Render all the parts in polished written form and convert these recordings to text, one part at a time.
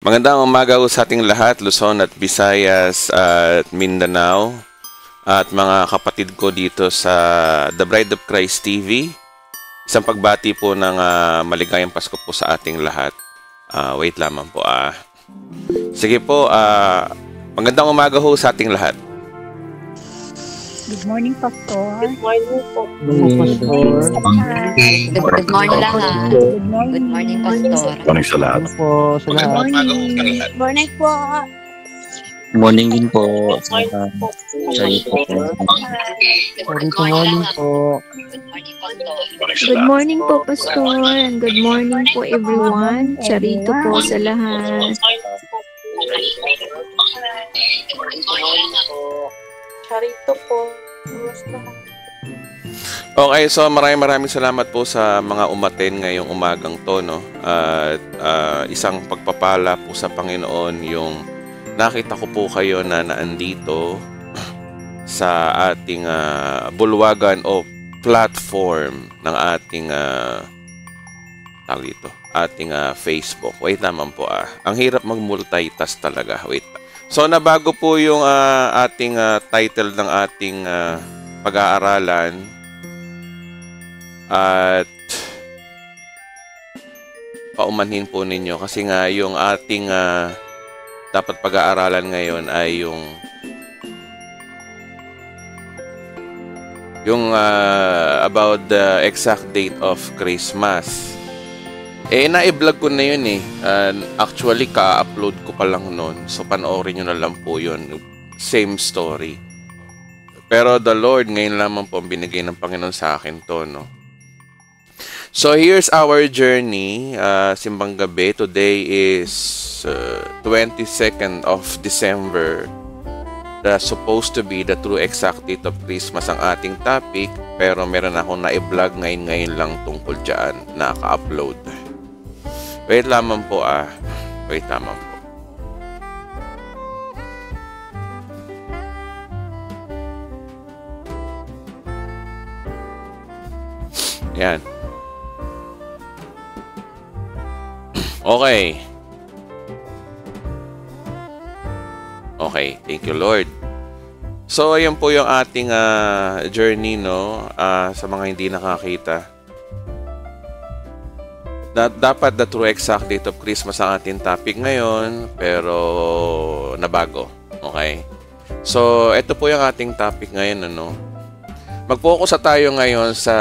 Magandang umaga sa ating lahat, Luzon at Visayas at Mindanao at mga kapatid ko dito sa The Bride of Christ TV. Isang pagbati po ng maligayang Pasko po sa ating lahat. Wait lamang po. Sige po, magandang umaga ho sa ating lahat. Good morning, Pastor. Good morning po. Good morning, Pastor. Good morning lahat. Good morning. Good morning, Pastor. Morning sa lahat. Po sa lahat. Magandang umaga ho sa lahat. Good morning po. Morning din po. Sorry po. Good morning po. Good morning po, Pastor, and good morning po everyone. Charito po sa lahat. Charito po. Okay, so maraming salamat po sa mga umaten ngayong umagang to, no? At isang pagpapala po sa Panginoon yung nakita ko po kayo na naandito sa ating bulwagan o platform ng ating ating Facebook. Wait naman po. Ang hirap mag-multitask talaga. Wait. So nabago po yung ating title ng ating pag-aaralan at paumanhin po ninyo kasi nga yung ating dapat pag-aaralan ngayon ay yung about the exact date of Christmas. Na-vlog ko na yun actually, ka-upload ko pa lang nun. So, panoorin nyo na lang po yun. Same story. Pero the Lord, ngayon lamang po ang binigay ng Panginoon sa akin to, no? So, here's our journey. Simbang gabi. Today is 22nd of December. That's supposed to be the true exact date of Christmas ang ating topic. Pero meron akong na-vlog ngayon lang tungkol dyan. Naka-upload. Wait lamang po Wait lamang po. Yan. Okay. Okay, thank you Lord. So ayun po yung ating journey, no? Sa mga hindi nakakita. Dapat the true exact date of Christmas ang ating topic ngayon, pero nabago. Okay? So, ito po yung ating topic ngayon, ano? Mag-focus tayo ngayon sa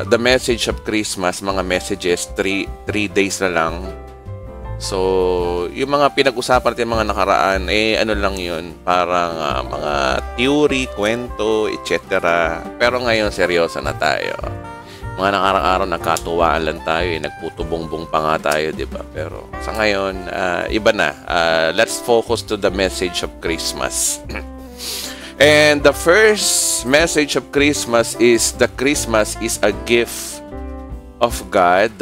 the message of Christmas, mga messages, 3 days na lang. So, yung mga pinag-usapan natin mga nakaraan, ano lang yun, parang mga theory, kwento, etc. Pero ngayon, seryoso na tayo. Mga nakarang araw, nagkatuwaan lang tayo, nagputubong-bong pa nga tayo, di ba? Pero sa ngayon, iba na. Let's focus to the message of Christmas. And the first message of Christmas is the Christmas is a gift of God.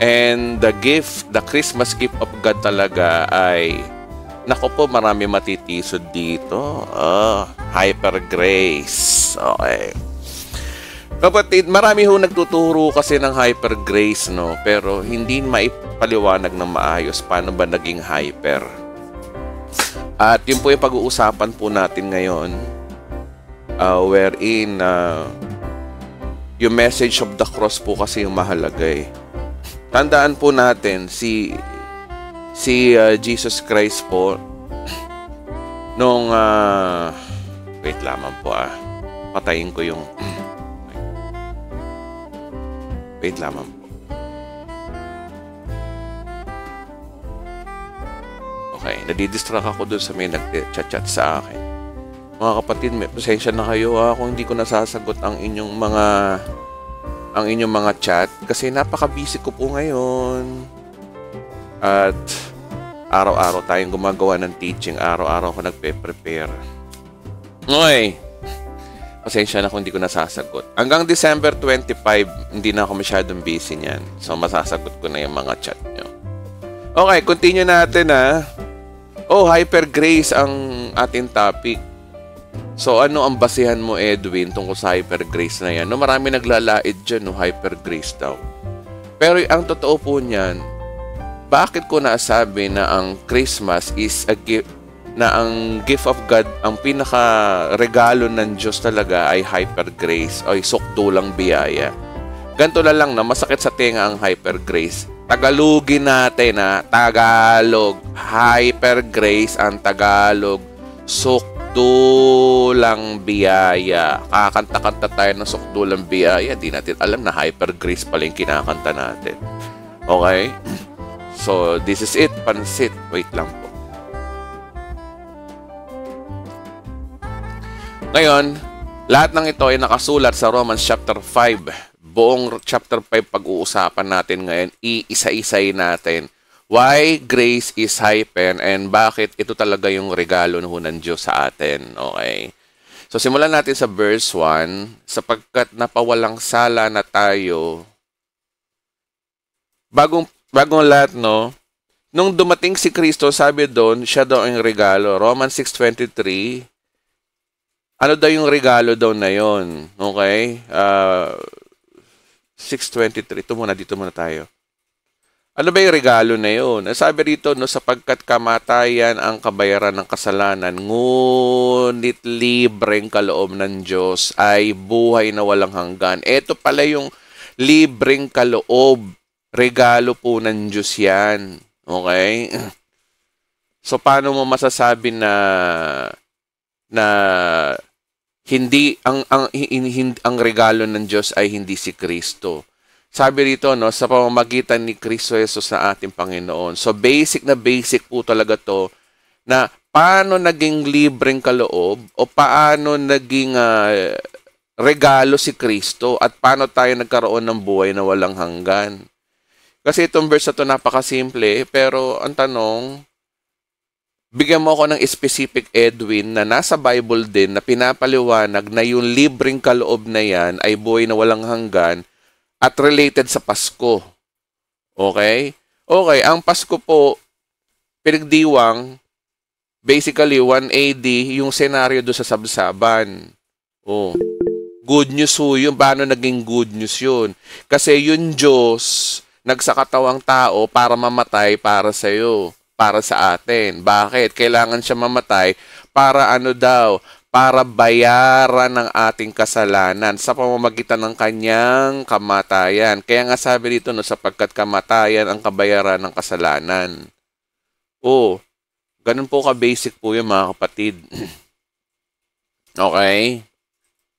And the Christmas gift of God talaga ay, naku po, marami matitisod dito. Hyper grace. Okay. Kapatid, marami ho nagtuturo kasi ng hyper grace, no? Pero hindi maipaliwanag ng maayos paano ba naging hyper. At yun po yung pag-uusapan po natin ngayon, wherein yung message of the cross po kasi yung mahalaga Tandaan po natin, si Jesus Christ po, nung, wait lamang po patayin ko yung, wait lamang po. Okay, nadidistract ako dun sa may nag-chat sa akin. Mga kapatid, pasensya na kayo kung hindi ko nasasagot ang inyong mga chat kasi napaka-busy ko po ngayon. At araw-araw tayong gumagawa ng teaching, araw-araw ako nagpe-prepare. Okay. Pasensya na kung hindi ko nasasagot. Hanggang December 25, hindi na ako masyadong busy niyan. So, masasagot ko na yung mga chat nyo. Okay, continue natin hyper grace ang ating topic. So, ano ang basihan mo, Edwin, tungkol sa hyper grace na yan? No, marami naglalait dyan, hyper grace daw. Pero ang totoo po niyan, bakit ko nasabi na ang Christmas is a gift, na ang gift of God, ang pinaka-regalo ng Diyos talaga ay hyper grace o sukdulang biyaya. Ganito na lang na masakit sa tenga ang hyper grace. Tagalogin natin na Tagalog. Hyper grace ang Tagalog. Sukdulang biyaya. Kakanta-kanta tayo ng sukdulang biyaya. Di natin alam na hyper grace pala yung kinakanta natin. Okay? So, this is it. Pansit. Wait lang po. Ngayon, lahat ng ito ay nakasulat sa Romans chapter 5. Buong chapter 5 pag-uusapan natin ngayon. Iisa-isay natin. Why grace is hyper and bakit ito talaga yung regalo ng Diyos sa atin. Okay? So, simulan natin sa verse 1. Sapagkat napawalang sala na tayo. Bagong lahat, no? Nung dumating si Kristo, sabi doon, siya daw ang regalo. Romans 6:23. Ano daw yung regalo daw na yon? Okay? 6:23. Dito muna tayo. Ano ba yung regalo na yun? Sabi rito, no, sapagkat kamatayan ang kabayaran ng kasalanan, ngunit libreng kaloob ng Diyos ay buhay na walang hanggan. Ito pala yung libreng kaloob. Regalo po ng Diyos yan. Okay? So, paano mo masasabi na hindi ang regalo ng Diyos ay hindi si Kristo? Sabi rito, no, sa pamamagitan ni Kristo Jesus na ating Panginoon. So basic po talaga to na paano naging libreng kaloob o paano naging regalo si Kristo at paano tayo nagkaroon ng buhay na walang hanggan. Kasi itong verse na to napakasimple, pero ang tanong, bigyan mo ako ng specific, Edwin, na nasa Bible din na pinapaliwanag na yung libreng kaloob na yan ay buhay na walang hanggan at related sa Pasko. Okay? Okay, ang Pasko po, pinagdiwang, basically 1 AD, yung senaryo do sa sabsaban. Oh. Good news ho yun. Paano naging good news yun? Kasi yung Diyos, nagsakatawang tao para mamatay para sa'yo. Para sa atin. Bakit? Kailangan siya mamatay para ano daw? Para bayaran ng ating kasalanan sa pamamagitan ng kanyang kamatayan. Kaya nga sabi dito, no, sapagkat kamatayan ang kabayaran ng kasalanan. Oh, ganun po ka-basic po yung mga kapatid. Okay?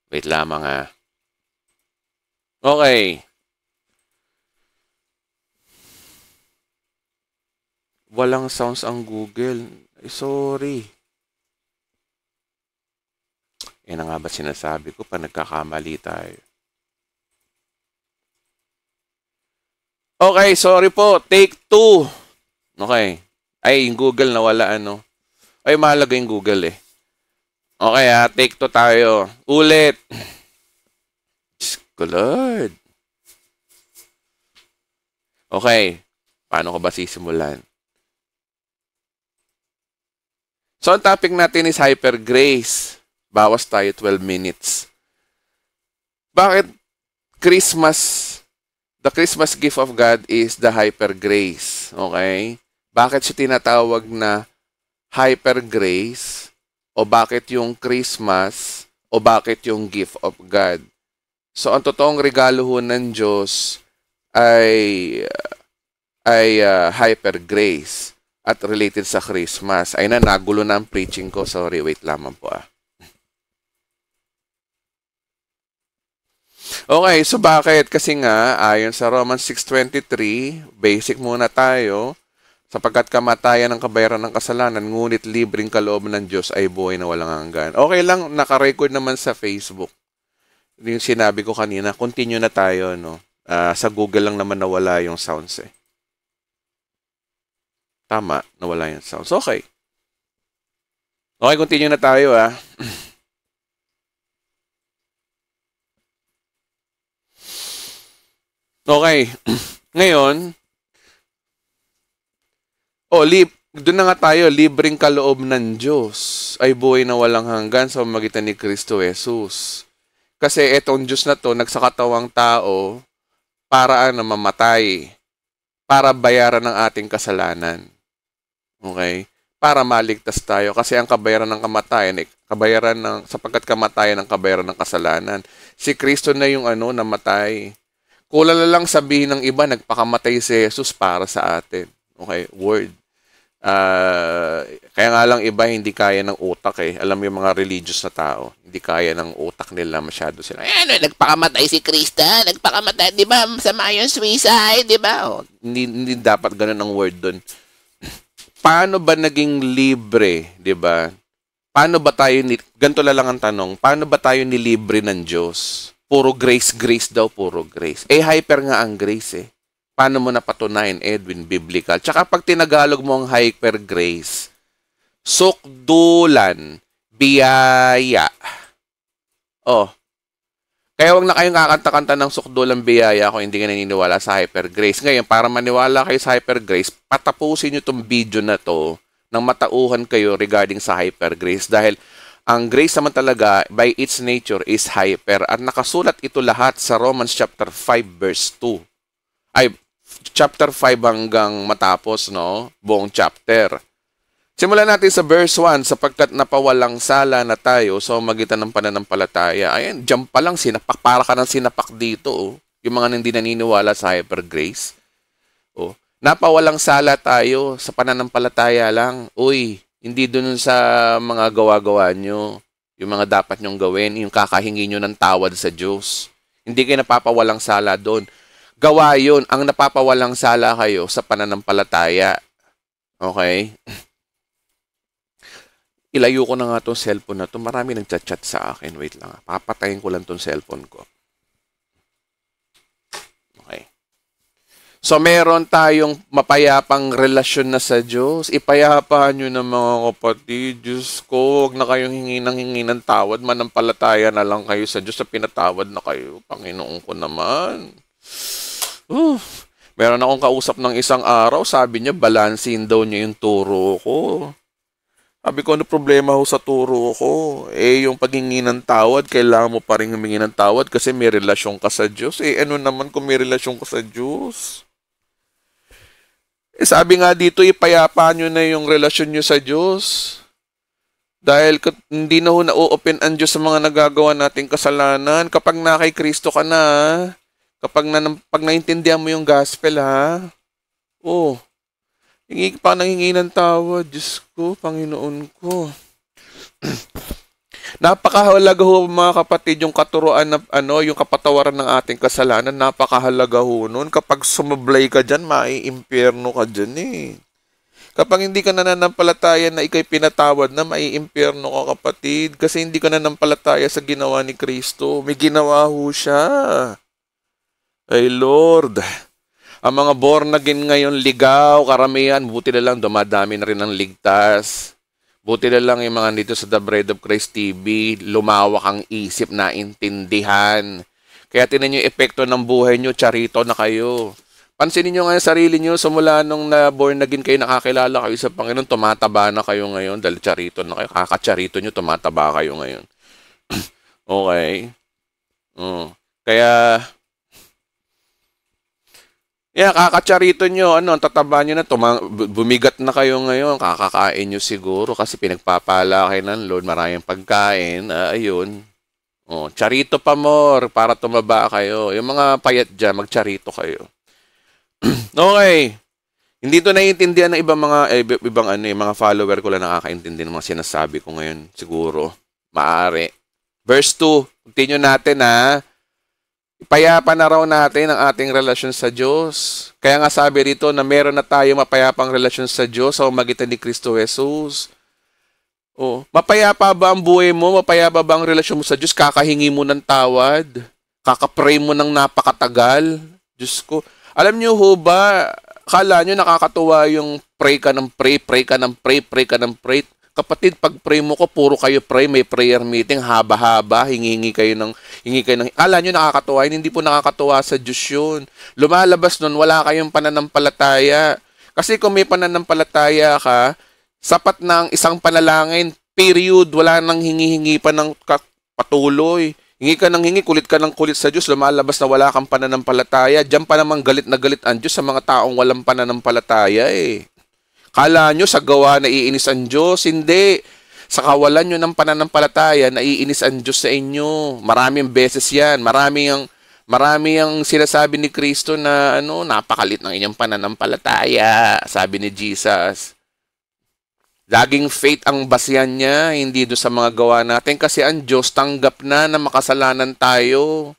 Wait lamang ha. Okay. Walang sounds ang Google. Sorry. Yan nga ba sinasabi ko pa nagkakamali tayo. Okay, sorry po. Take 2. Okay. Ay, yung Google nawala ano. Ay, mahalaga yung Google eh. Okay ha, take 2 tayo. Ulit. Lord. Okay. Paano ko ba sisimulan? So, ang topic natin is hyper grace. Bawas tayo 12 minutes. Bakit Christmas, the Christmas gift of God is the hyper grace? Okay? Bakit siya tinatawag na hyper grace? O bakit yung Christmas? O bakit yung gift of God? So, ang totoong regalo ho ng Diyos ay hyper grace at related sa Christmas. Ay na, nagulo na ang preaching ko. Sorry, wait lamang po ah. Okay, so bakit? Kasi nga, ayon sa Romans 6:23, basic muna tayo, sapagkat kamatayan ang kabayaran ng kasalanan, ngunit libreng kaloob ng Diyos ay buhay na walang hanggan. Okay lang, naka-record naman sa Facebook. Yung sinabi ko kanina, continue na tayo, no? Sa Google lang naman nawala yung sounds eh. Tama, nawala yung sounds. Okay. Okay, continue na tayo ah. Okay. Ngayon, doon na nga tayo, libreng kaloob ng Diyos ay buhay na walang hanggan sa pamamagitan ni Kristo Jesus. Kasi etong Diyos na to, nagsakatawang tao para mamatay. para bayaran ng ating kasalanan. Okay? Para maligtas tayo. Kasi ang kabayaran ng kamatayan, sapagkat kamatayan ang kabayaran ng kasalanan. Si Kristo na yung namatay. Kulang na lang sabihin ng iba, nagpakamatay si Jesus para sa atin. Okay? Word. Kaya nga lang iba hindi kaya ng utak eh. Alam mo yung mga religious na tao, hindi kaya ng utak nila masyado sila. Nagpakamatay si Krista, nagpakamatay, di ba? Masama yung suicide, di ba? Hindi dapat ganun ang word doon. Paano ba naging libre, di ba? Paano ba tayo, ganito lang ang tanong, paano ba tayo nilibre ng Diyos? Puro grace, grace daw, puro grace. Hyper nga ang grace eh. Paano mo napatunayan, Edwin, biblical? Tsaka pag tinagalog mo ang hyper grace, sukdulan, biyaya. Kaya wag na kayong kakanta-kanta ng sukdulan, biyaya kung hindi ka naniniwala sa hyper grace. Ngayon, para maniwala kayo sa hyper grace, patapusin nyo itong video na to nang matauhan kayo regarding sa hyper grace. Dahil ang grace naman talaga, by its nature, is hyper. At nakasulat ito lahat sa Romans chapter 5 verse 2. Chapter 5 hanggang matapos, no? Buong chapter. Simulan natin sa verse 1, sapagkat napawalang sala na tayo sa magitan ng pananampalataya. Ayan, jump pa lang, sinapak, para ka ng sinapak dito, oh. Yung mga hindi naniniwala sa hyper grace. Napawalang sala tayo sa pananampalataya lang. Uy, hindi dun sa mga gawa-gawa nyo, yung mga dapat nyong gawin, yung kakahingi nyo ng tawad sa Diyos. Hindi kayo napapawalang sala doon. Gawa yun, ang napapawalang sala kayo sa pananampalataya. Okay? Ilayo ko na nga itong cellphone na ito. Marami nang chat sa akin. Wait lang. Papatayin ko lang itong cellphone ko. Okay. So, meron tayong mapayapang relasyon na sa Diyos. Ipayapaan nyo na mga kapatid. Diyos ko, huwag na kayong hingi ng tawad. Manampalataya na lang kayo sa Diyos sa pinatawad na kayo. Panginoon ko naman. Meron akong kausap ng isang araw, sabi niya, balansin daw niya yung turo ko. Sabi ko, ano problema ho sa turo ko? Yung paghingi ng tawad, kailangan mo pa rin humingi ng tawad kasi may relasyon ka sa Diyos. Ano naman kung may relasyon ka sa Diyos? Sabi nga dito, ipayapa nyo na yung relasyon nyo sa Diyos. Dahil hindi na ho na-open ang Diyos sa mga nagagawa nating kasalanan. Kapag na kay Kristo ka na, pag naintindihan mo yung gospel, ha? Hingi pa nanghingi ng tawad. Diyos ko, Panginoon ko. Napakahalaga ho, mga kapatid, yung katuruan na, yung kapatawaran ng ating kasalanan, napakahalaga ho nun. Kapag sumablay ka dyan, maiimpyerno ka dyan eh. Kapag hindi ka nananampalataya na ikay pinatawad na, maiimpyerno ka, kapatid. Kasi hindi ka nananampalataya sa ginawa ni Kristo. May ginawa ho siya. Ay Lord, ang mga born again ngayon ligaw, karamihan, buti na lang dumadami na rin ang ligtas. Buti na lang yung mga dito sa The Bread of Christ TV, lumawak ang isip na intindihan. Kaya tinan nyo yung epekto ng buhay nyo, charito na kayo. Pansinin nyo nga yung sarili nyo, simula nung na born again kayo, nakakilala kayo sa Panginoon, tumataba na kayo ngayon dahil charito na kayo. Kakacharito nyo, tumataba kayo ngayon. Okay? Kaya... kakacharito nyo, tataba nyo na, bumigat na kayo ngayon, kakakain nyo siguro kasi pinagpapala kayo ng Lord, maraming pagkain, ayun. Charito pa more, para tumaba kayo. Yung mga payat dyan, magcharito kayo. Okay. Hindi to naiintindihan ng mga follower ko lang nakakaintindi ng mga sinasabi ko ngayon, siguro. Maaari. Verse 2, continue natin ha. Ipayapa na raw natin ang ating relasyon sa Diyos. Kaya nga sabi rito na meron na tayo mapayapang relasyon sa Diyos sa pamamagitan ni Kristo Jesus. Mapayapa ba ang buhay mo? Mapayapa ba ang relasyon mo sa Diyos? Kakahingi mo ng tawad? Kakapray mo ng napakatagal? Diyos ko. Alam niyo ho ba, kala nyo nakakatuwa yung pray ka ng pray, pray ka ng pray, pray ka ng pray. Kapatid, pag pray mo ko, puro kayo pray, may prayer meeting, haba-haba, hingi kayo ng, ala nyo nakakatuwa, hindi po nakakatuwa sa Diyos yun. Lumalabas nun, wala kayong pananampalataya. Kasi kung may pananampalataya ka, sapat na ang isang panalangin, period, wala nang hingi-hingi pa ng patuloy. Hingi ka ng hingi, kulit ka ng kulit sa Diyos, lumalabas na wala kang pananampalataya. Diyan pa naman galit na galit ang Diyos sa mga taong walang pananampalataya eh. Kala nyo sa gawa naiinis ang Diyos? Hindi. Sa kawalan nyo ng pananampalataya, naiinis ang Diyos sa inyo. Maraming beses yan. Marami ang sinasabi ni Kristo na napakalit ng inyong pananampalataya, sabi ni Jesus. Laging faith ang basihan niya, hindi doon sa mga gawa natin. Kasi ang Diyos tanggap na makasalanan tayo.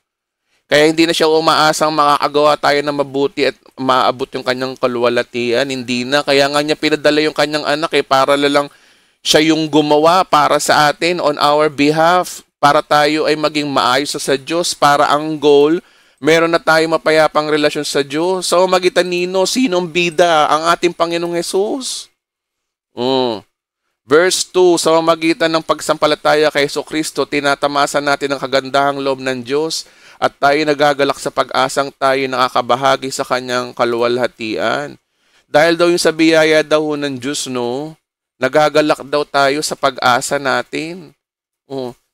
Kaya hindi na siya umaasang makakagawa tayo na mabuti at maabot yung kanyang kaluwalhatian. Hindi na. Kaya nga niya pinadala yung kanyang anak para lang siya yung gumawa para sa atin on our behalf. Para tayo ay maging maayos sa Diyos. Para ang goal, meron na tayo mapayapang relasyon sa Diyos. So magitan nino, sinong bida? Ang ating Panginoong Hesus. Verse 2, sa pamamagitan ng pagsampalataya kay Jesucristo, tinatamasa natin ang kagandahang loob ng Diyos at tayo nagagalak sa pag-asang tayo nakakabahagi sa kanyang kaluwalhatian. Dahil daw yung sa biyaya daw ng Diyos, nagagalak daw tayo sa pag-asa natin.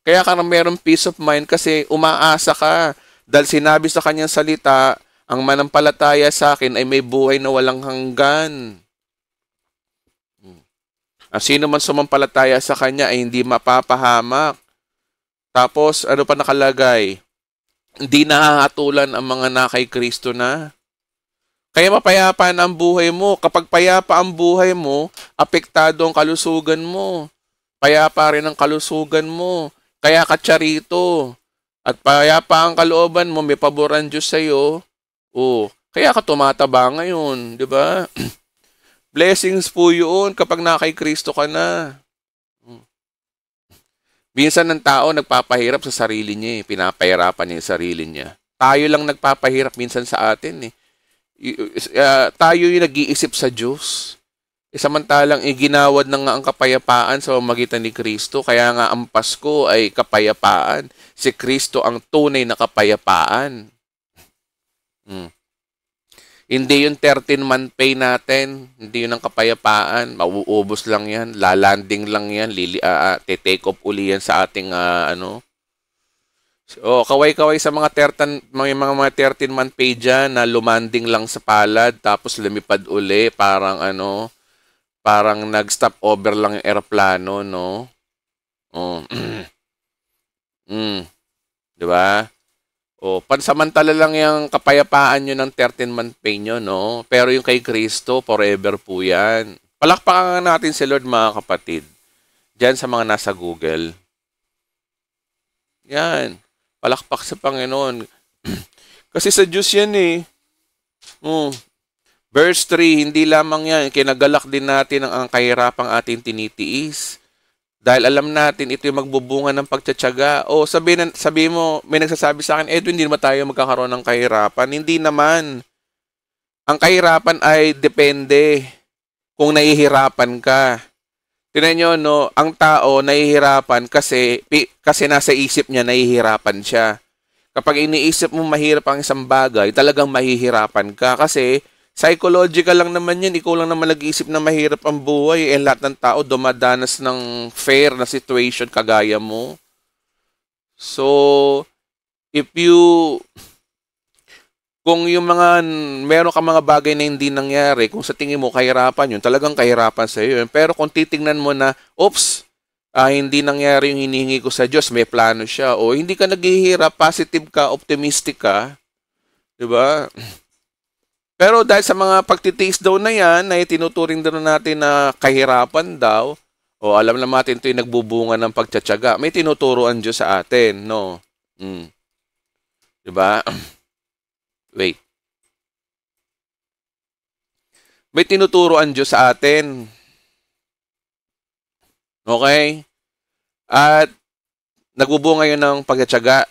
Kaya ka merong peace of mind kasi umaasa ka. Dahil sinabi sa kanyang salita, ang manampalataya sa akin ay may buhay na walang hanggan. Ang sino man sumampalataya sa kanya ay hindi mapapahamak. Tapos, ano pa nakalagay? Hindi nahahatulan ang mga nakay Kristo na. Kaya mapayapa na ang buhay mo. Kapag payapa ang buhay mo, apektado ang kalusugan mo. Payapa rin ang kalusugan mo. Kaya ka Charito. At payapa ang kalooban mo, may pabor ang Diyos sa'yo. Kaya ka tumataba ngayon, di ba? Blessings po yun kapag nakay Kristo ka na. Minsan ng tao nagpapahirap sa sarili niya. Pinapahirapan niya yung sarili niya. Tayo lang nagpapahirap minsan sa atin. Tayo yung nag-iisip sa Diyos. Samantalang iginawad na nga ang kapayapaan sa pamamagitan ni Kristo. Kaya nga ang Pasko ay kapayapaan. Si Kristo ang tunay na kapayapaan. Hindi yung 13-month pay natin. Hindi yun ang kapayapaan. Mauubos lang yan. Lalanding lang yan. Take off uli yan sa ating So, kaway-kaway sa mga 13-month pay dyan na lumanding lang sa palad tapos lumipad uli. Parang nag-stop over lang yung aeroplano, no? Diba? Pansamantala lang yung kapayapaan nyo ng 13-month pay nyo, no? Pero yung kay Kristo, forever po yan. Palakpakan natin si Lord, mga kapatid. Diyan sa mga nasa Google. Yan. Palakpak sa Panginoon. Kasi sa Diyos yan eh. Verse 3, hindi lamang yan. Kinagalak din natin ang kahirapang ating tinitiis. Dahil alam natin, ito yung magbubunga ng pagtsatsaga. Sabi mo, may nagsasabi sa akin, Edwin, hindi naman tayo magkakaroon ng kahirapan. Hindi naman. Ang kahirapan ay depende kung nahihirapan ka. Tingnan nyo, ang tao nahihirapan kasi nasa isip niya nahihirapan siya. Kapag iniisip mo mahirap ang isang bagay, talagang mahihirapan ka kasi psychological lang naman yun. Ikaw lang naman nag-iisip na mahirap ang buhay. Lahat ng tao dumadanas ng fair na situation kagaya mo. So, kung yung meron ka mga bagay na hindi nangyari, kung sa tingin mo kahirapan yun, talagang kahirapan sa iyo. Pero kung titingnan mo na, hindi nangyari yung hinihingi ko sa Diyos, may plano siya. Hindi ka naghihirap, positive ka, optimistic ka. Diba? Pero dahil sa mga pagtitiis daw na yan, na tinuturing daw natin na kahirapan daw, alam naman natin ito yung nagbubunga ng pagtsatsaga, may tinuturoan Diyos sa atin, no? Diba? Wait. May tinuturoan Diyos sa atin. Okay? At nagbubunga yun ng pagtsatsaga.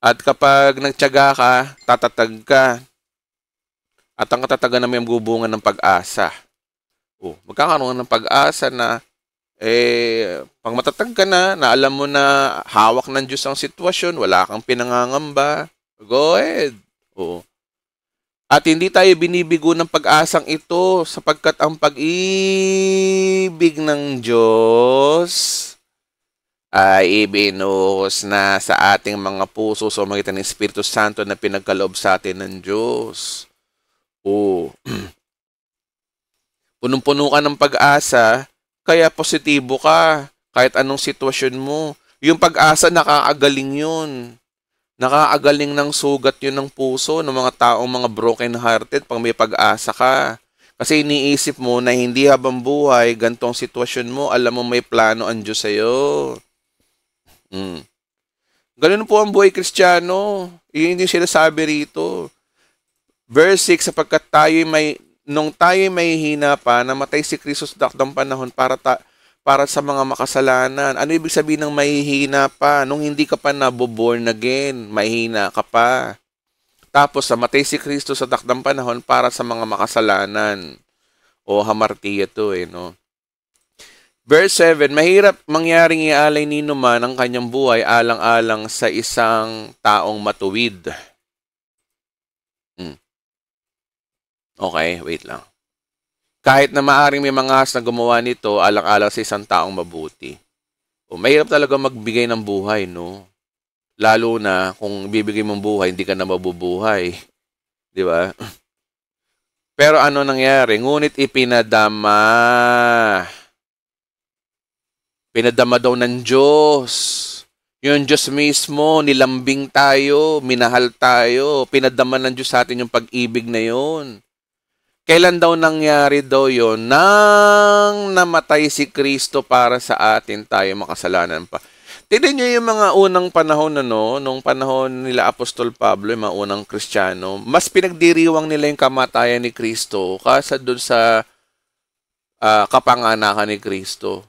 At kapag nagtsaga ka, tatatag ka. At ang katatagan namin ang gubungan ng pag-asa. Magkakaroon ng pag-asa na, pag matatag ka na alam mo na hawak ng Diyos ang sitwasyon, wala kang pinangangamba, go ahead. At hindi tayo binibigo ng pag-asang ito sapagkat ang pag-ibig ng Diyos ay ibinuhos na sa ating mga puso sa magitan ng Espiritu Santo na pinagkaloob sa atin ng Diyos. Oo. Punong-puno ka ng pag-asa, kaya positibo ka kahit anong sitwasyon mo. Yung pag-asa, nakakagaling yun. Nakakagaling ng sugat yun ng puso ng mga taong mga broken-hearted pag may pag-asa ka. Kasi iniisip mo na hindi habang buhay, gantong sitwasyon mo, alam mo may plano ang Diyos sa'yo. Ganun po ang buhay Kristiyano. Yun yung sinasabi rito. Verse 6, sapagkat nung tayo may hina pa, namatay si Kristo sa dakdang panahon para sa mga makasalanan. Ano ibig sabihin ng mahihina pa? Nung hindi ka pa naboborn again, mahihina ka pa. Tapos, namatay si Kristo sa dakdang panahon para sa mga makasalanan. O hamartiya to no? Verse 7, mahirap mangyaring ialay nino man ang kanyang buhay alang-alang sa isang taong matuwid. Okay, wait lang. Kahit na maaring may mga na gumawa nito alang-alang sa isang taong mabuti. Mahirap talaga magbigay ng buhay, no? Lalo na kung bibigay mong buhay, hindi ka na mabubuhay. Di ba? Pero ano nangyari? Ngunit ipinadama. Pinadama daw ng Diyos. Yung Diyos mismo, nilambing tayo, minahal tayo. Pinadama ng Diyos sa atin yung pag-ibig na yun. Kailan daw nangyari daw yon? Nang namatay si Kristo para sa atin, tayo makasalanan pa. Tignan nyo yung mga unang panahon nung panahon nila Apostol Pablo, yung mga unang Kristiyano, mas pinagdiriwang nila yung kamatayan ni Kristo kaysa doon sa kapanganakan ni Kristo.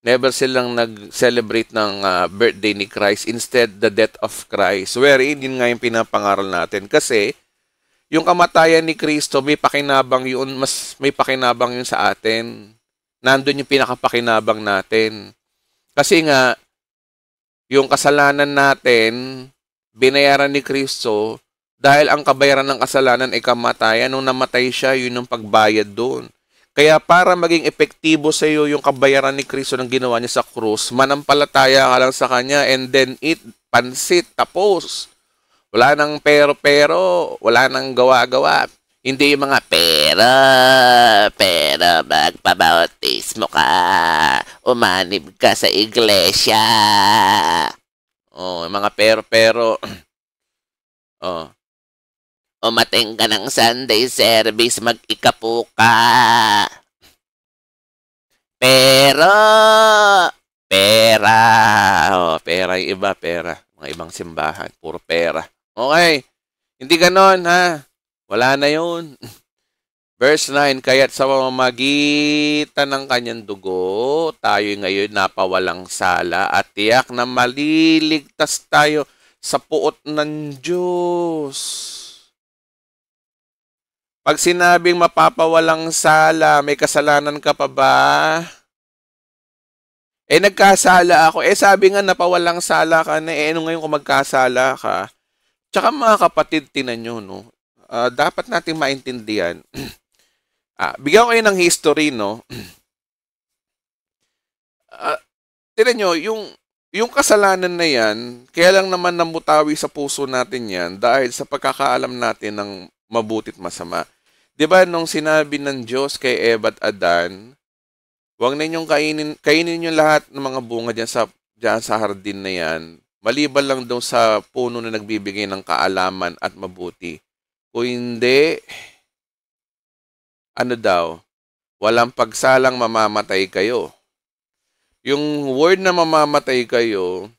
Never silang nag-celebrate ng birthday ni Christ, instead the death of Christ. Wherein, yun nga yung pinapangaral natin. Kasi, yung kamatayan ni Kristo, may pakinabang yun, mas may pakinabang yun sa atin. Nandun yung pinakapakinabang natin. Kasi nga, yung kasalanan natin, binayaran ni Kristo, dahil ang kabayaran ng kasalanan ay kamatayan. Nung namatay siya, yun yung pagbayad doon. Kaya para maging epektibo sa iyo yung kabayaran ni Kristo ng ginawa niya sa krus, manampalataya ka lang sa Kanya and then eat pansit, tapos. Wala nang pero-pero, wala nang gawa-gawa. Hindi yung mga pero magpabautismo ka, umanib ka sa iglesia. Mga pero-pero. Umating ka ng Sunday service, mag-ikapo ka. Pero, pera. Pera yung iba, pera. Mga ibang simbahan, puro pera. Okay, hindi ganon ha. Wala na yun. Verse 9, kaya't sa pamamagitan ng kanyang dugo, tayo ngayon napawalang sala at tiyak na maliligtas tayo sa puot ng Diyos. Pag sinabing mapapawalang sala, may kasalanan ka pa ba? Nagkasala ako. Sabi nga napawalang sala ka na. Ano ngayon kung magkasala ka? Tsaka mga kapatid, tinan nyo, no? Dapat natin maintindihan. Bigyan ko kayo ng history, no? Tinan nyo, yung kasalanan na yan, kaya lang naman namutawi sa puso natin yan dahil sa pagkakaalam natin ng mabutit masama. Diba nung sinabi ng Diyos kay Eva at Adan, huwag ninyong kainin yung lahat ng mga bunga dyan sa hardin na yan. Maliban lang daw sa puno na nagbibigay ng kaalaman at mabuti. Kung hindi, walang pagsalang mamamatay kayo. Yung word na mamamatay kayo,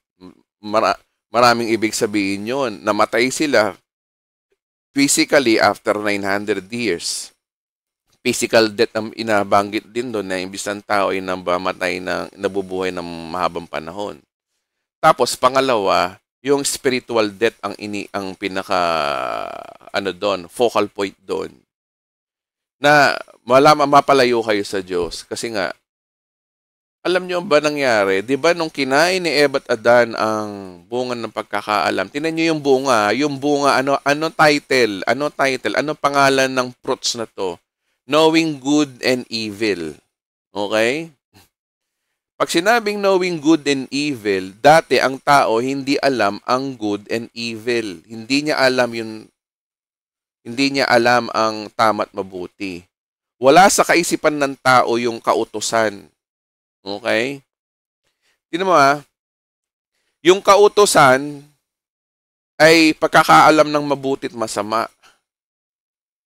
maraming ibig sabihin yun. Namatay sila physically after 900 years. Physical death ang inabanggit din doon na imbis ng tao ay nabubuhay ng mahabang panahon. Tapos pangalawa, yung spiritual death ang pinaka focal point doon. Na mapalayo kayo sa Diyos kasi nga alam niyo ba nangyari? 'Di ba nung kinain ni Eva at Adan ang bunga ng pagkakaalam? Tingnan niyo yung bunga, ano title? Ano pangalan ng fruits na 'to? Knowing good and evil. Okay? Pag sinabing knowing good and evil, dati ang tao hindi alam ang good and evil. Hindi niya alam ang tama't mabuti. Wala sa kaisipan ng tao yung kautusan. Okay? Tingnan mo yung kautusan ay pagkakaalam ng mabuti at masama.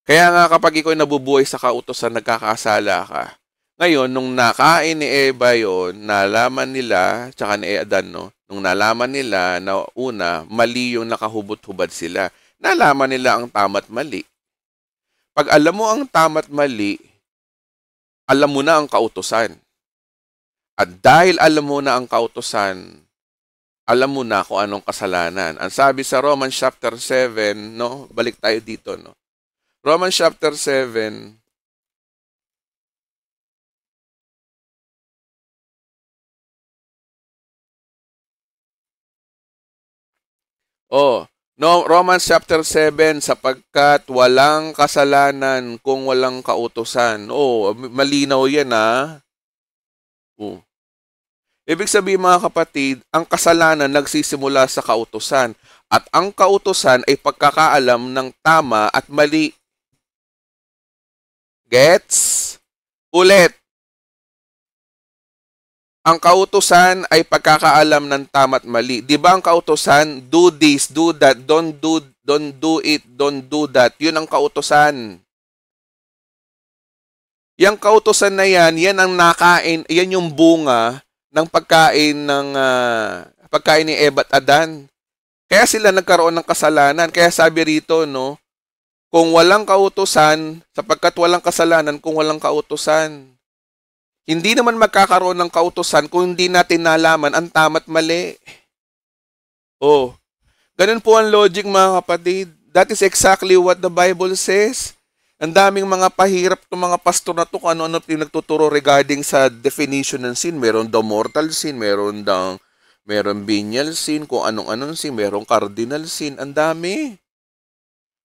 Kaya nga kapag ikaw nabubuhay sa kautusan, nagkakasala ka. Ngayon, nung nakain ni Eva yon, nalaman nila, tsaka ni Adan, no? Nung nalaman nila na una, mali yung nakahubot-hubad sila. Nalaman nila ang tama't mali. Pag alam mo ang tama't mali, alam mo na ang kautusan. At dahil alam mo na ang kautusan, alam mo na kung anong kasalanan. Ang sabi sa Romans chapter 7, no? Balik tayo dito, no? Romans chapter 7, Romans chapter 7, sapagkat walang kasalanan kung walang kautusan. Malinaw yan Ibig sabihin mga kapatid, ang kasalanan nagsisimula sa kautusan. At ang kautusan ay pagkakaalam ng tama at mali. Gets? Ulit. Ang kautusan ay pagkakaalam ng tama at mali. Di ba ang kautusan, do this, do that, don't do it, don't do that. Yun ang kautusan. Yang kautusan na yan ang nakain, yan yung bunga ng pagkain ni Eva at Adan. Kaya sila nagkaroon ng kasalanan. Kaya sabi rito, no, kung walang kautusan, sapagkat walang kasalanan kung walang kautusan. Hindi naman magkakaroon ng kautusan kung hindi natin nalaman ang tama't mali. Ganun po ang logic mga kapatid. That is exactly what the Bible says. Ang daming mga pahirap ng mga pastor na to kung ano-ano pinagtuturo regarding sa definition ng sin. Meron daw mortal sin, meron venial sin, kung anong-anong sin, meron cardinal sin. Ang dami.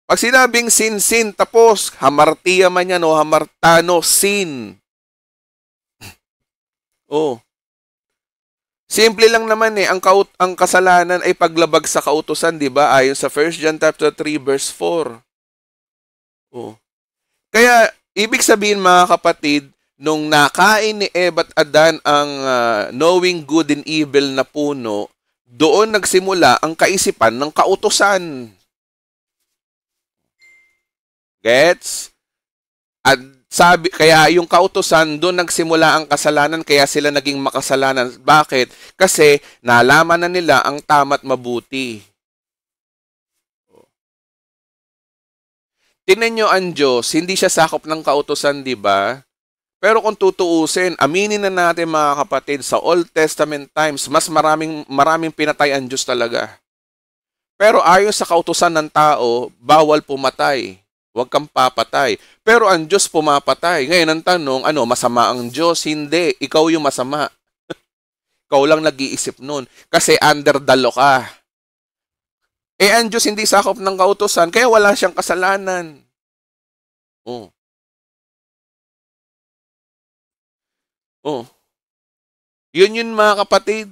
Pag sinabing sin, tapos hamartia man yan o hamartano, sin. Simple lang naman ang kasalanan ay paglabag sa kautusan, di ba? Ayon sa 1 John chapter 3 verse 4. Kaya ibig sabihin mga kapatid, nung nakain ni Eva at Adan ang knowing good and evil na puno, doon nagsimula ang kaisipan ng kautusan. Gets? At kaya yung kautusan, doon nagsimula ang kasalanan, kaya sila naging makasalanan. Bakit? Kasi nalaman na nila ang tama't mabuti. Tingnan nyo ang Diyos, hindi siya sakop ng kautusan, di ba? Pero kung tutuusin, aminin na natin mga kapatid, sa Old Testament times, mas maraming pinatay ang Diyos talaga. Pero ayon sa kautusan ng tao, bawal pumatay. Huwag kang papatay. Pero ang Diyos pumapatay. Ngayon ang tanong, masama ang Diyos? Hindi. Ikaw yung masama. Ikaw lang nag-iisip nun. Kasi under the law ka. Ang Diyos hindi sakop ng kautusan, kaya wala siyang kasalanan. Yun mga kapatid.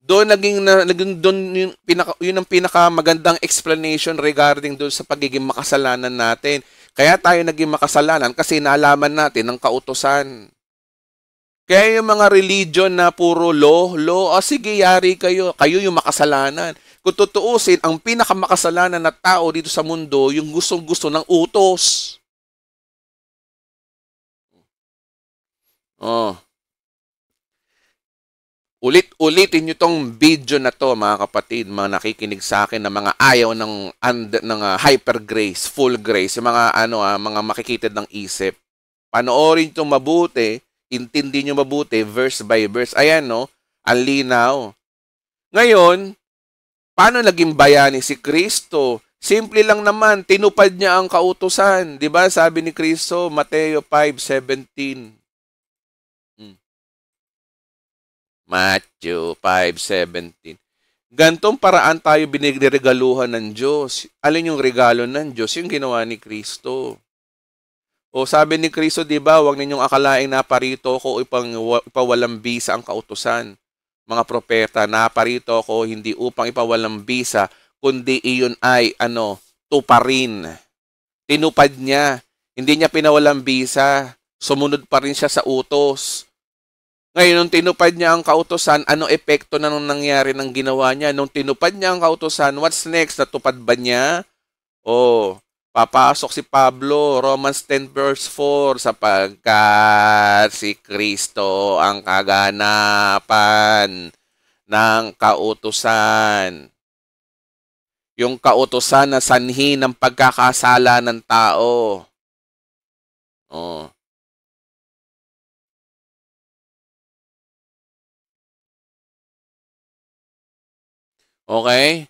Doon yun ang pinakamagandang explanation regarding doon sa pagiging makasalanan natin. Kaya tayo naging makasalanan kasi nalaman natin ang kautusan. Kaya yung mga religion na puro law, sige, yari kayo. Kayo yung makasalanan. Kung tutuusin, ang pinakamakasalanan na tao dito sa mundo, yung gustong-gusto ng utos. Ulit-ulitin nyo tong video na to mga kapatid, mga nakikinig sa akin na mga ayaw ng hyper grace, full grace, yung mga mga makikitid ng isip. Panoorin itong mabuti, intindi nyo mabuti verse by verse. Ayan ang linaw. Ngayon, paano naging bayani si Kristo? Simple lang naman, tinupad niya ang kautusan. 'Di ba? Sabi ni Kristo, Mateo 5:17. Matthew 5:17. Gantong paraan tayo binigregaluhan ng Diyos. Alin yung regalo ng Diyos? Yung ginawa ni Kristo. O sabi ni Kristo, di ba, huwag ninyong akalaing naparito ko ipawalang bisa ang kautusan. Mga propeta, naparito ko hindi upang ipawalang bisa, kundi iyon ay, tuparin. Tinupad niya. Hindi niya pinawalang bisa. Sumunod pa rin siya sa utos. Ngayon, nung tinupad niya ang kautusan, anong epekto na nung nangyari ng ginawa niya? Nung tinupad niya ang kautusan, what's next? Natupad ba niya? Papasok si Pablo, Romans 10 verse 4, sapagkat si Kristo ang kaganapan ng kautusan. Yung kautusan na sanhi ng pagkakasala ng tao. Okay?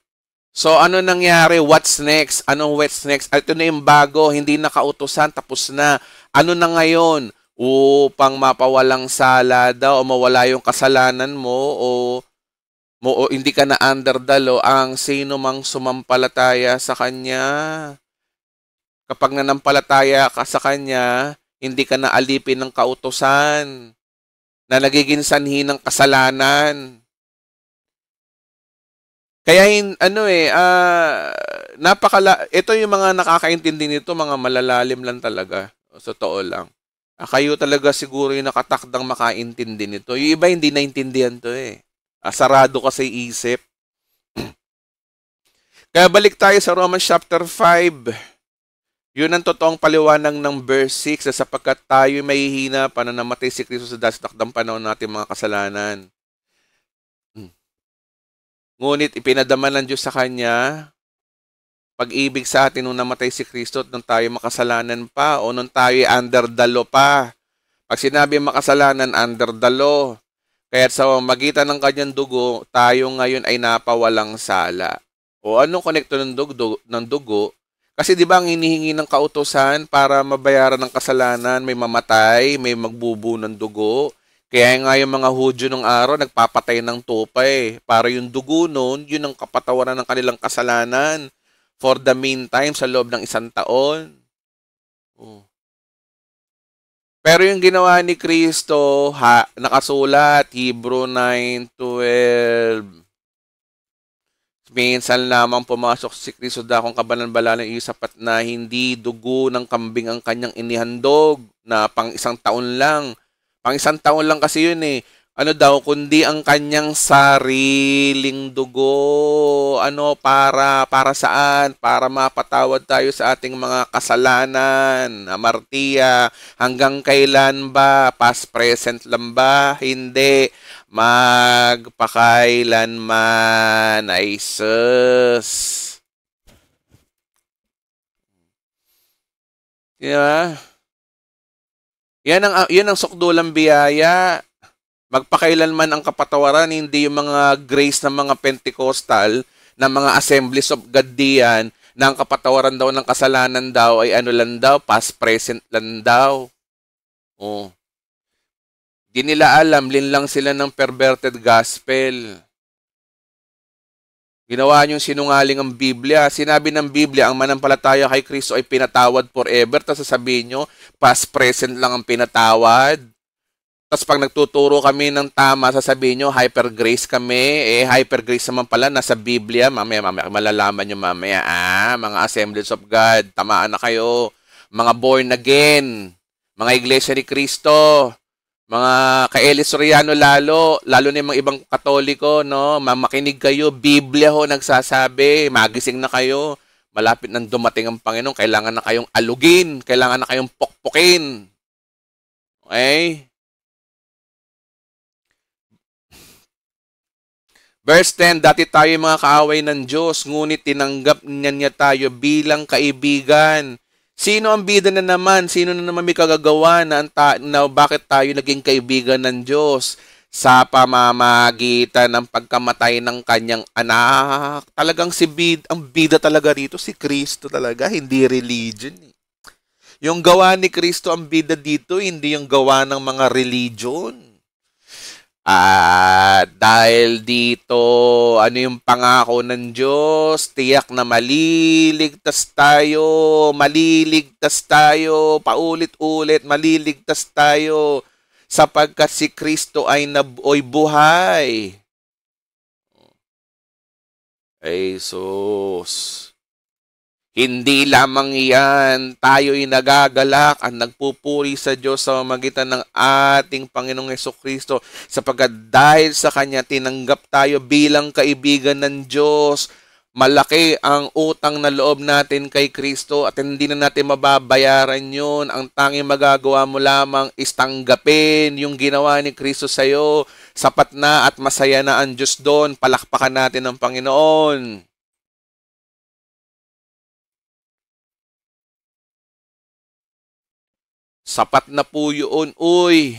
So, ano nangyari? What's next? Anong what's next? Ito na yung bago, hindi na kautusan, tapos na. Ano na ngayon? Upang mapawalang sala daw o mawala yung kasalanan mo o hindi ka na under the law, ang sino mang sumampalataya sa Kanya. Kapag nanampalataya ka sa Kanya, hindi ka na alipin ng kautusan na nagiging sanhi ng kasalanan. Kaya ito yung mga nakakaintindi nito, mga malalalim lang talaga. Sa totoo lang. Kayo talaga siguro yung nakatakdang makaintindi nito. Yung iba hindi naintindihan to eh. Sarado kasi isip. Kaya balik tayo sa Romans chapter 5. Yun ang totoong paliwanag ng verse 6 na sapagkat tayo may hihina pa na namatay si Kristo sa dastakdang panahon natin mga kasalanan. Ngunit ipinadama ng Diyos sa Kanya pag-ibig sa atin nung namatay si Kristo at nung tayo makasalanan pa o nung tayo under the law pa. Pag sinabi makasalanan, under the law. Kaya sa magitan ng Kanyang dugo, tayo ngayon ay napawalang sala. O anong konekto ng dugo? Kasi di ba ang hinihingi ng kautusan para mabayaran ng kasalanan, may mamatay, may magbubu ng dugo. Kaya nga yung mga Hudyo nung araw, nagpapatay ng tupa eh. Para yung dugo nun, yun ang kapatawaran ng kanilang kasalanan. For the meantime, sa loob ng 1 taon. Pero yung ginawa ni Kristo, nakasulat, Hebrew 9:12. Minsan lamang pumasok si Kristo dakong kabalan-balaan ng sapat na hindi dugo ng kambing ang kanyang inihandog na pang 1 taon lang. Pang 1 taon lang kasi yun eh. Kundi ang kanyang sariling dugo. Para saan? Para mapatawad tayo sa ating mga kasalanan. Amartia, hanggang kailan ba? Past, present lang ba? Hindi. Magpakailanman ay sus. Yeah. Yan ang sukdulang biyaya. Magpakailanman ang kapatawaran, hindi yung mga grace ng mga Pentecostal, ng mga Assemblies of God diyan, na ang kapatawaran daw ng kasalanan daw ay lang daw, past present lang daw. Di nila alam, linlang sila ng perverted gospel. Ginawa niyong sinungaling ang Biblia. Sinabi ng Biblia, ang manampalataya kay Kristo ay pinatawad forever. Tapos sasabihin nyo, past present lang ang pinatawad. Tapos pag nagtuturo kami ng tama, sasabihin nyo, hyper grace kami. Hyper grace naman pala, nasa Biblia. Mamaya, malalaman nyo mamaya. Mga Assemblies of God, tamaan na kayo. Mga born again. Mga Iglesia ni Kristo. Mga ka-Eli Soriano lalo na yung mga ibang Katoliko, no? Makinig kayo, Biblia ho nagsasabi, magising na kayo, malapit nang dumating ang Panginoon, kailangan na kayong alugin, kailangan na kayong pokpokin. Okay? Verse 10, dati tayo mga kaaway ng Diyos, ngunit tinanggap niya tayo bilang kaibigan. Sino ang bida na naman? Sino na naman may kagagawa na bakit tayo naging kaibigan ng Diyos? Sa pamamagitan ng pagkamatay ng kanyang anak. Talagang ang bida talaga rito, si Kristo talaga, hindi religion. Yung gawa ni Kristo ang bida dito, hindi yung gawa ng mga religion. At dahil dito, ano yung pangako ng Diyos? Tiyak na maliligtas tayo, paulit-ulit, maliligtas tayo, sapagkat si Kristo ay buhay. Ay, sus. Hindi lamang iyan, tayo'y nagagalak at nagpupuri sa Diyos sa pamamagitan ng ating Panginoong Hesukristo, sapagkat dahil sa Kanya tinanggap tayo bilang kaibigan ng Diyos. Malaki ang utang na loob natin kay Kristo at hindi na natin mababayaran yun. Ang tanging magagawa mo lamang is tanggapin yung ginawa ni Kristo sa iyo. Sapat na at masaya na ang Diyos doon. Palakpakan natin ang Panginoon. Sapat na po yun, uy.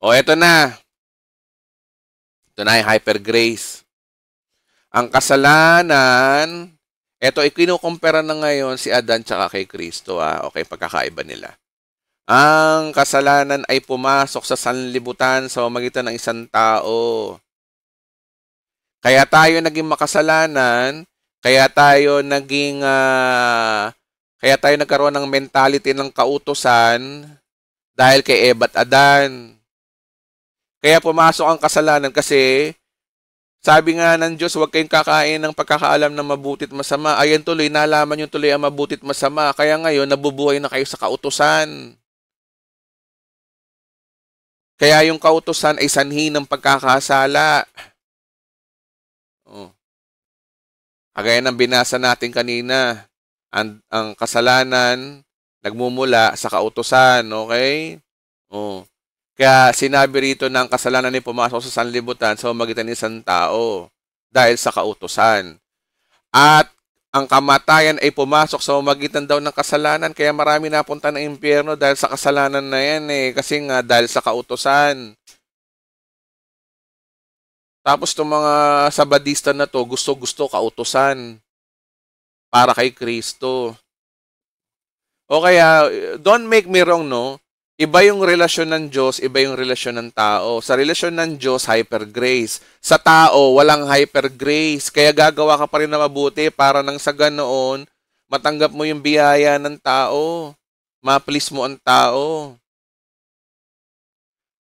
O, eto na. Ito na yung hyper grace. Ang kasalanan, eto ikinukumpara na ngayon si Adan tsaka kay Kristo. Okay, pagkakaiba nila. Ang kasalanan ay pumasok sa sanlibutan sa pamamagitan ng isang tao. Kaya tayo naging makasalanan, kaya tayo nagkaroon ng mentality ng kautusan dahil kay Eva at Adan. Kaya pumasok ang kasalanan kasi sabi nga ng Diyos, huwag kayong kakain ng pagkakaalam ng mabuti at masama. Ayan tuloy, nalaman yung tuloy ang mabuti at masama. Kaya ngayon, nabubuhay na kayo sa kautusan. Kaya yung kautusan ay sanhi ng pagkakasala. Kagaya ng binasa natin kanina, ang kasalanan nagmumula sa kautusan, okay? Kaya sinabi rito na ang kasalanan ay pumasok sa sanlibutan sa pamamagitan ng isang tao dahil sa kautusan. At ang kamatayan ay pumasok sa pamamagitan daw ng kasalanan, kaya marami napunta ng impyerno dahil sa kasalanan na yan kasi nga dahil sa kautusan. Tapos itong mga sabadista na to, gusto-gusto kautusan para kay Kristo. O kaya, don't make me wrong, no? Iba yung relasyon ng Diyos, iba yung relasyon ng tao. Sa relasyon ng Diyos, hyper grace. Sa tao, walang hyper grace. Kaya gagawa ka pa rin na mabuti para nang sa ganoon, matanggap mo yung biyaya ng tao. Ma-please mo ang tao.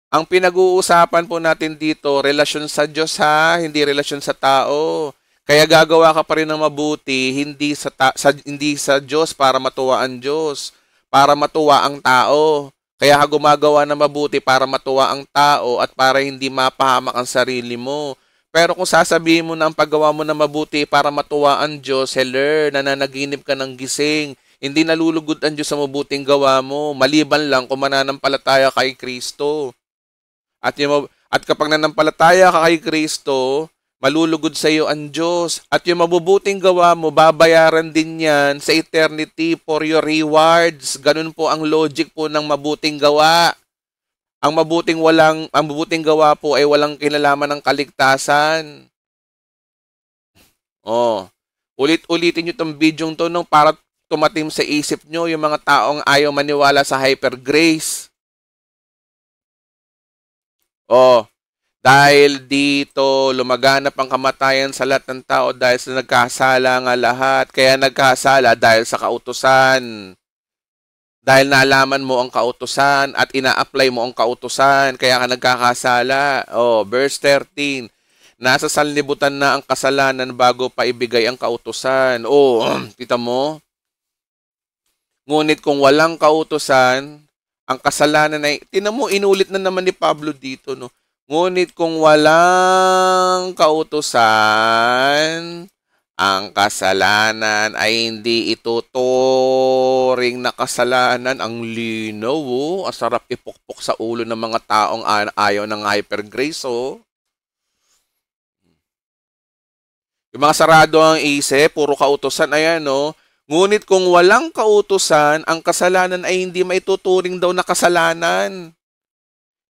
Ang pinag-uusapan po natin dito, relasyon sa Diyos hindi relasyon sa tao. Kaya gagawa ka pa rin ng mabuti, hindi sa Diyos para matuwa ang Diyos, para matuwa ang tao. Kaya ka gumagawa ng mabuti para matuwa ang tao at para hindi mapahamak ang sarili mo. Pero kung sasabihin mo na ang paggawa mo ng mabuti para matuwa ang Diyos, nananaginip ka ng gising. Hindi nalulugod ang Diyos sa mabuting gawa mo, maliban lang kung mananampalataya kay Kristo. At kapag nanampalataya ka kay Kristo, malulugod sa iyo ang Diyos. At yung mabubuting gawa mo, babayaran din yan sa eternity for your rewards. Ganun po ang logic po ng mabuting gawa. Ang mabuting gawa po ay walang kinalaman ng kaligtasan. Ulit-ulitin nyo itong video to para tumatim sa isip nyo yung mga taong ayaw maniwala sa hyper grace. Dahil dito, lumaganap ang kamatayan sa lahat ng tao dahil sa nagkasala nga lahat. Kaya nagkasala dahil sa kautusan. Dahil nalaman mo ang kautusan at ina-apply mo ang kautusan, kaya ka nagkakasala. Verse 13. Nasa sanlibutan na ang kasalanan bago pa ibigay ang kautusan. Kita mo? Ngunit kung walang kautusan, ang kasalanan ay, tinan mo, inulit na naman ni Pablo dito, no? Ngunit kung walang kautusan, ang kasalanan ay hindi ituturing na kasalanan. Ang linaw, Ang sarap ipukpok sa ulo ng mga taong ayaw ng hyper grace, Yung mga sarado ang isip, puro kautusan, ayan, Ngunit kung walang kautusan, ang kasalanan ay hindi maituturing daw na kasalanan.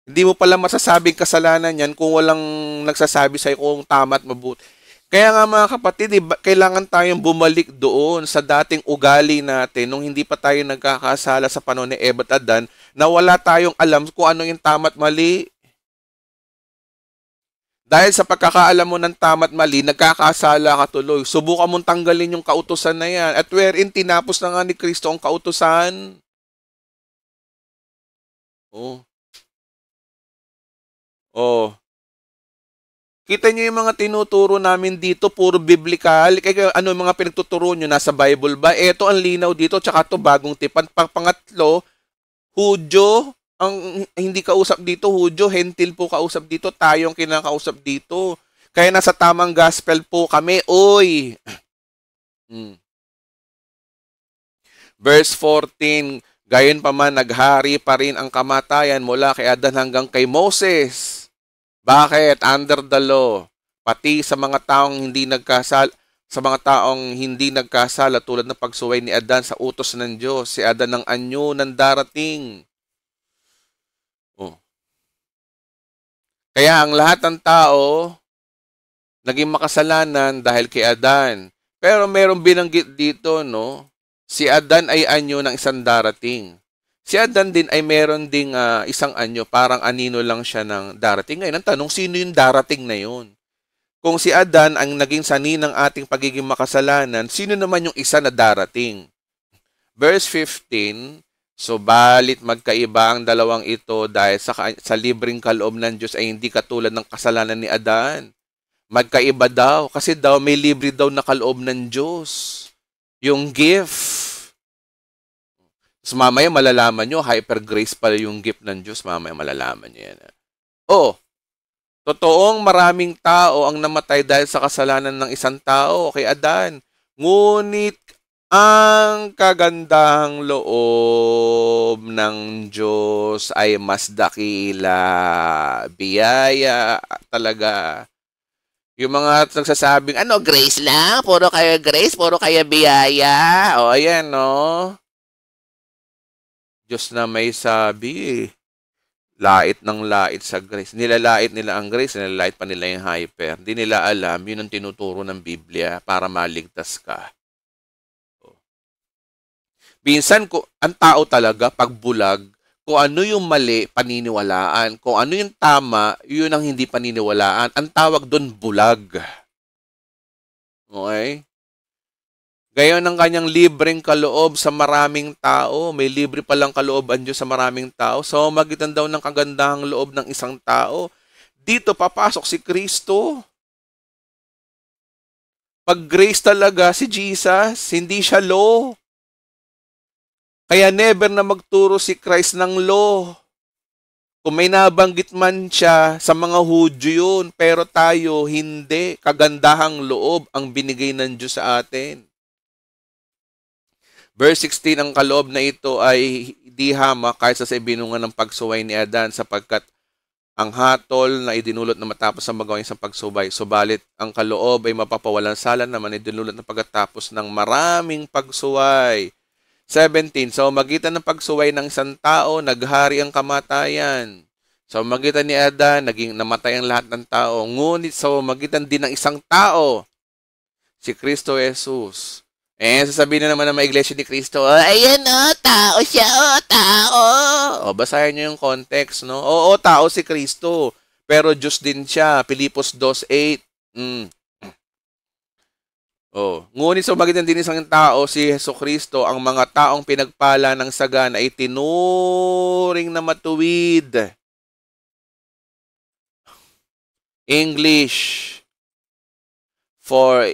Hindi mo pala masasabing kasalanan yan kung walang nagsasabi sa'yo kung tama at mabuti. Kaya nga mga kapatid, kailangan tayong bumalik doon sa dating ugali natin nung hindi pa tayo nagkakasala sa panahon ni Eva at Adan na wala tayong alam kung ano yung tama at mali. Dahil sa pagkakaalam mo ng tama at mali, nagkakasala ka tuloy. Subukan mong tanggalin yung kautusan na yan. At wherein tinapos na nga ni Kristo ang kautusan. Oh. Oh. Kita niyo yung mga tinuturo namin dito, puro biblical. Kaya ano yung mga pinagtuturo nyo, nasa Bible ba? Ito ang linaw dito, tsaka ito bagong tipan. Pangatlo, Hudyo, ang hindi kausap dito, Hudyo, Hentil po kausap dito, tayong kinakausap dito. Kaya nasa tamang gospel po kami, oy! Verse 14, gayon pa man, naghari pa rin ang kamatayan mula kay Adan hanggang kay Moses. Bakit? Under the law. Pati sa mga taong hindi nagkasala tulad ng pagsuway ni Adan sa utos ng Diyos, si Adan ng anyo ng darating. Oh. Kaya ang lahat ng tao naging makasalanan dahil kay Adan. Pero mayroong binanggit dito, no? Si Adan ay anyo ng isang darating. Si Adan din ay meron ding isang anyo, parang anino lang siya ng darating. Ngayon, ang tanong, sino yung darating na yun? Kung si Adan ang naging sanhi ng ating pagiging makasalanan, sino naman yung isa na darating? Verse 15, subalit magkaiba ang dalawang ito dahil sa libreng kaloob ng Diyos ay hindi katulad ng kasalanan ni Adan. Magkaiba daw, kasi daw may libre daw na kaloob ng Diyos. Yung gift. So, mamaya malalaman nyo, hyper grace pala yung gift ng Diyos. Mamaya malalaman nyo yan. Oh, totoong maraming tao ang namatay dahil sa kasalanan ng isang tao, kay Adan. Ngunit ang kagandahang loob ng Diyos ay mas dakila. Biyaya talaga. Yung mga nagsasabing, grace lang? Puro kaya grace? Puro kaya biyaya? O, ayan, no? Diyos na may sabi, lait ng lait sa grace. Nilalait nila ang grace, nilalait pa nila yung hyper. Hindi nila alam, yun ang tinuturo ng Biblia para maligtas ka. Minsan, ang tao talaga, pag bulag, kung ano yung mali, paniniwalaan. Kung ano yung tama, yun ang hindi paniniwalaan. Ang tawag doon, bulag. Okay? Gayon ang kanyang libreng kaloob sa maraming tao. May libre palang kalooban Diyos sa maraming tao. So, magitan daw ng kagandahang loob ng isang tao. Dito papasok si Kristo. Pag grace talaga si Jesus, hindi siya law. Kaya never na magturo si Christ ng law. Kung may nabanggit man siya sa mga Hudyo yun, pero tayo hindi. Kagandahang loob ang binigay ng Diyos sa atin. Verse 16, ang kaloob na ito ay di hamak kaysa sa ibinungan ng pagsuway ni Adan sapagkat ang hatol na idinulot na matapos ang magawa sa pagsubay. Subalit ang kaloob ay mapapawalang sala naman idinulot na pagkatapos ng maraming pagsuway. 17, sa magitan ng pagsuway ng isang tao, naghari ang kamatayan. Sa magitan ni Adan, naging namatay ang lahat ng tao. Ngunit sa magitan din ng isang tao, si Kristo Jesus. Sasabihin na naman ng mga iglesia ni Kristo, ayan tao siya, tao. Basahin nyo yung context, no? Oo, tao si Kristo, pero Diyos din siya. Pilipos 2:8. Ngunit sa magitan din isang tao, si Jesucristo, ang mga taong pinagpala ng sagana ay tinuring na matuwid. English, For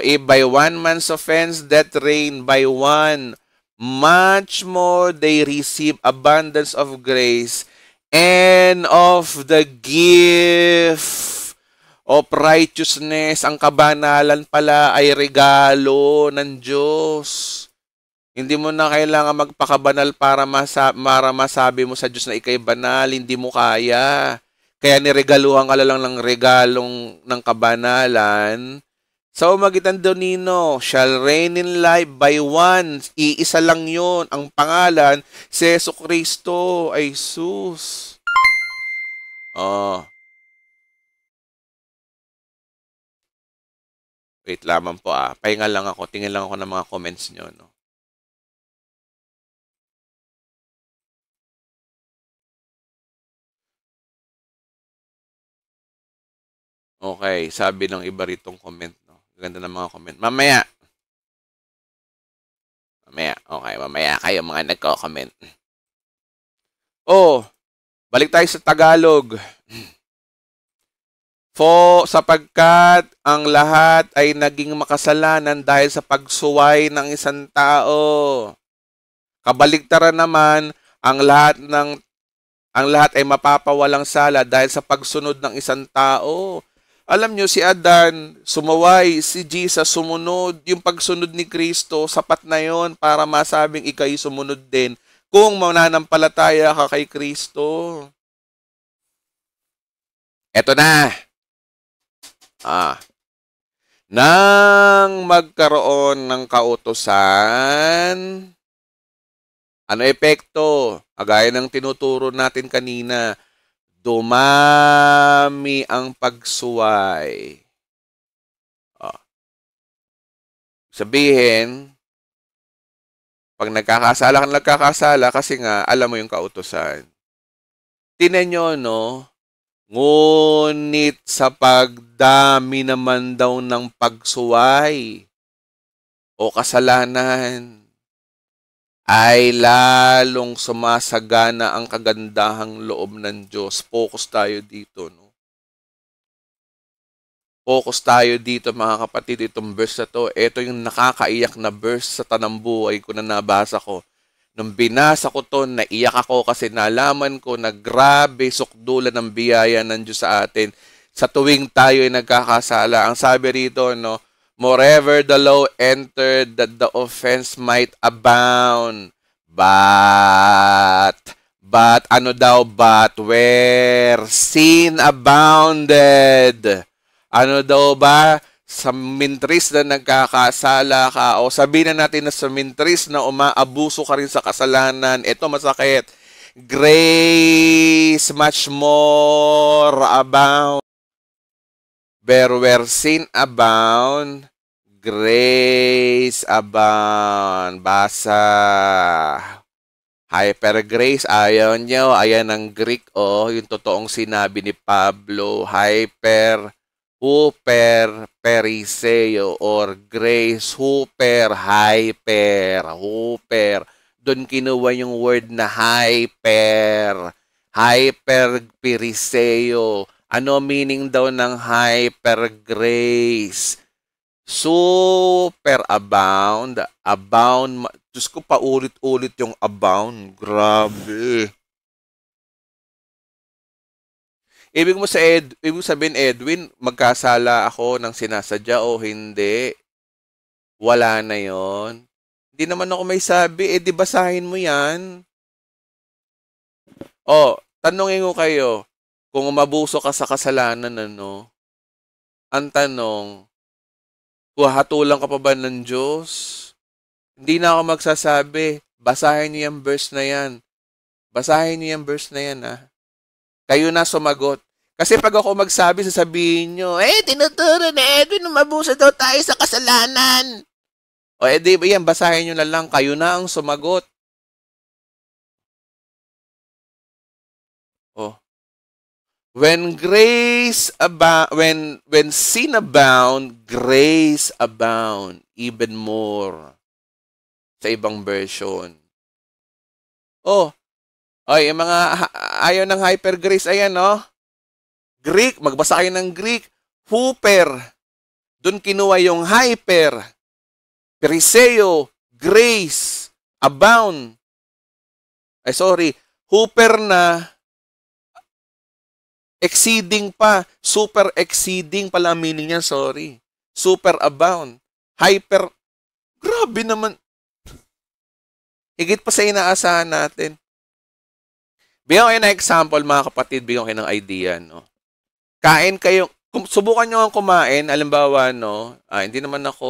if by one man's offense death reigned by one, much more they receive abundance of grace and of the gift of righteousness. Ang kabanalan pala ay regalo ng Diyos. Hindi mo na kailangan magpakabanal para masabi mo sa Diyos na ikay banal. Hindi mo kaya. Kaya niregaluhan ka lang ng regalong ng kabanalan. Sa magitan doon nino, shall reign in life by one. Iisa lang yon. Ang pangalan, si Jesucristo ay Jesus. Wait lamang po Pahinga lang ako. Tingin lang ako ng mga comments nyo. No? Okay, sabi ng iba ritong comment. No? Ganda ng mga comment. Mamaya. Okay, mamaya kayo mga nagko-comment. Oh, balik tayo sa Tagalog. Sapagkat ang lahat ay naging makasalanan dahil sa pagsuway ng isang tao. Kabaligtaran naman, ang lahat ay mapapawalang sala dahil sa pagsunod ng isang tao. Alam nyo, si Adan, sumaway, si Jesus, sumunod. Yung pagsunod ni Kristo, sapat na yon para masabing ikay sumunod din kung mananampalataya ka kay Kristo. Eto na. Nang magkaroon ng kautusan, ano epekto? Agaya ng tinuturo natin kanina, dumami ang pagsuway. Sabihin, pag nagkakasala kasi nga, alam mo yung kautusan. Tingnan nyo, no? Ngunit sa pagdami naman daw ng pagsuway o kasalanan, ay lalong sumasagana ang kagandahang loob ng Diyos. Focus tayo dito, no? Focus tayo dito, mga kapatid, itong verse na to. Ito yung nakakaiyak na verse sa tanambuhay ko na nabasa ko. Nung binasa ko to, naiyak ako kasi nalaman ko na grabe sukdulan ng biyaya ng Diyos sa atin sa tuwing tayo ay nagkakasala. Ang sabi rito, no? Moreover, the law entered that the offense might abound. But where sin abounded. Ano daw ba? Sa mintris na nagkakasala ka, o sabihin na natin na sa mintris na umaabuso ka rin sa kasalanan, ito masakit. Grace much more abound. But where sin abound, grace abound. Basa. Hyper grace, ayaw nyo. Ayan ang Greek, yung totoong sinabi ni Pablo. Hyper periseo, or grace, hyper. Doon kinuha yung word na hyper periseo. Ano meaning daw ng hyper grace? Super abound. Diyos ko, paulit-ulit yung abound. Grabe. Ibig sabihin, Edwin, magkasala ako ng sinasadya o hindi? Wala na yon. Hindi naman ako may sabi. Di basahin mo yan. Tanungin ko kayo. Kung umabuso ka sa kasalanan, ang tanong, hatulan ka pa ba ng Diyos? Hindi na ako magsasabi, basahin niyo yung verse na yan. Basahin niyo yung verse na yan, Kayo na sumagot. Kasi pag ako magsabi, sasabihin nyo, tinuturo na Edwin, umabuso daw tayo sa kasalanan. Di ba yan, basahin nyo na lang, kayo na ang sumagot. When sin abound, grace abound even more. Sa ibang version. Yung mga ayaw ng hyper grace, ayan, Greek, magbasa kayo ng Greek. Huper. Doon kinuha yung hyper. Periseo, grace, abound. Huper na exceeding pa. Super exceeding pala ang meaning niya, Super abound. Hyper. Grabe naman. Higit pa sa inaasahan natin. Bigyan kayo ng example, mga kapatid. Bigyan kayo ng idea, Kain kayo. Subukan nyo ang kumain. Alimbawa, hindi naman ako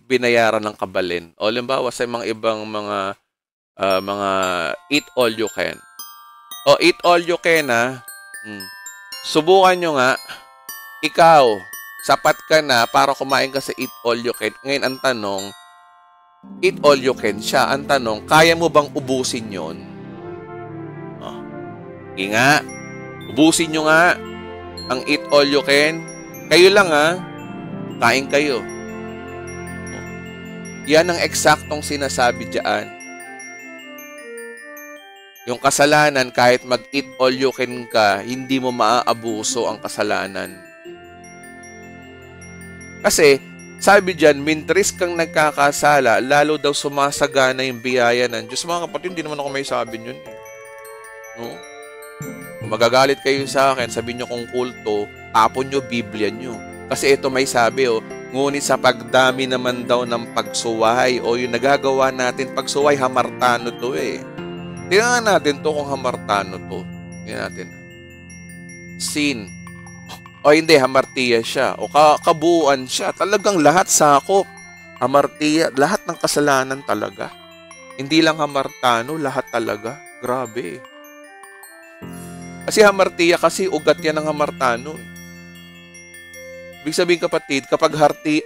binayaran ng kabalin. O alimbawa, sa mga ibang mga eat all you can. Eat all you can, Subukan nyo nga, ikaw, sapat ka na para kumain ka sa eat all you can. Ngayon, ang tanong, eat all you can siya. Ang tanong, kaya mo bang ubusin yon? Nga, ubusin nyo nga ang eat all you can. Kayo lang kain kayo. Yan ang eksaktong sinasabi diyan. Yung kasalanan, kahit mag-eat all you can ka, hindi mo maaabuso ang kasalanan. Kasi, sabi diyan, mintres kang nagkakasala, lalo daw sumasagana yung biyaya ng Diyos. Mga kapatid, hindi naman ako may sabi yun. No? Kung magagalit kayo sa akin, sabihin nyo kung kulto, tapon nyo, Biblia nyo. Kasi ito may sabi, ngunit sa pagdami naman daw ng pagsuway, yung nagagawa natin, pagsuway, hamartano to Tingnan natin to kung hamartano to. Tingnan natin. Sin. Hindi, hamartiya siya. O kabuuan siya. Talagang lahat sakop. Hamartiya, lahat ng kasalanan talaga. Hindi lang hamartano, lahat talaga. Grabe. Kasi hamartiya kasi ugat yan ng hamartano. Ibig sabihin kapatid, kapag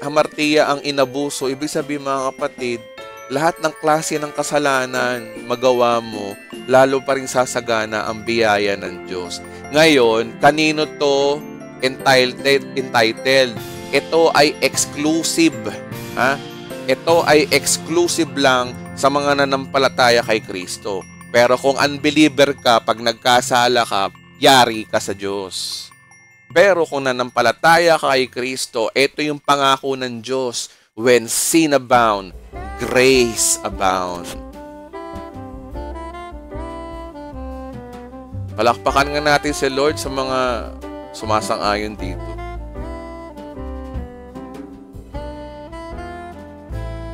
hamartiya ang inabuso, ibig sabihin mga kapatid, lahat ng klase ng kasalanan magawa mo, lalo pa rin sasagana ang biyaya ng Diyos. Ngayon, kanino to entitled? Ito ay exclusive. Ito ay exclusive lang sa mga nanampalataya kay Kristo. Pero kung unbeliever ka, pag nagkasala ka, yari ka sa Diyos. Pero kung nanampalataya ka kay Kristo, ito yung pangako ng Diyos. When sin abound, grace abound. Palakpakan nga natin si Lord sa mga sumasang-ayon dito.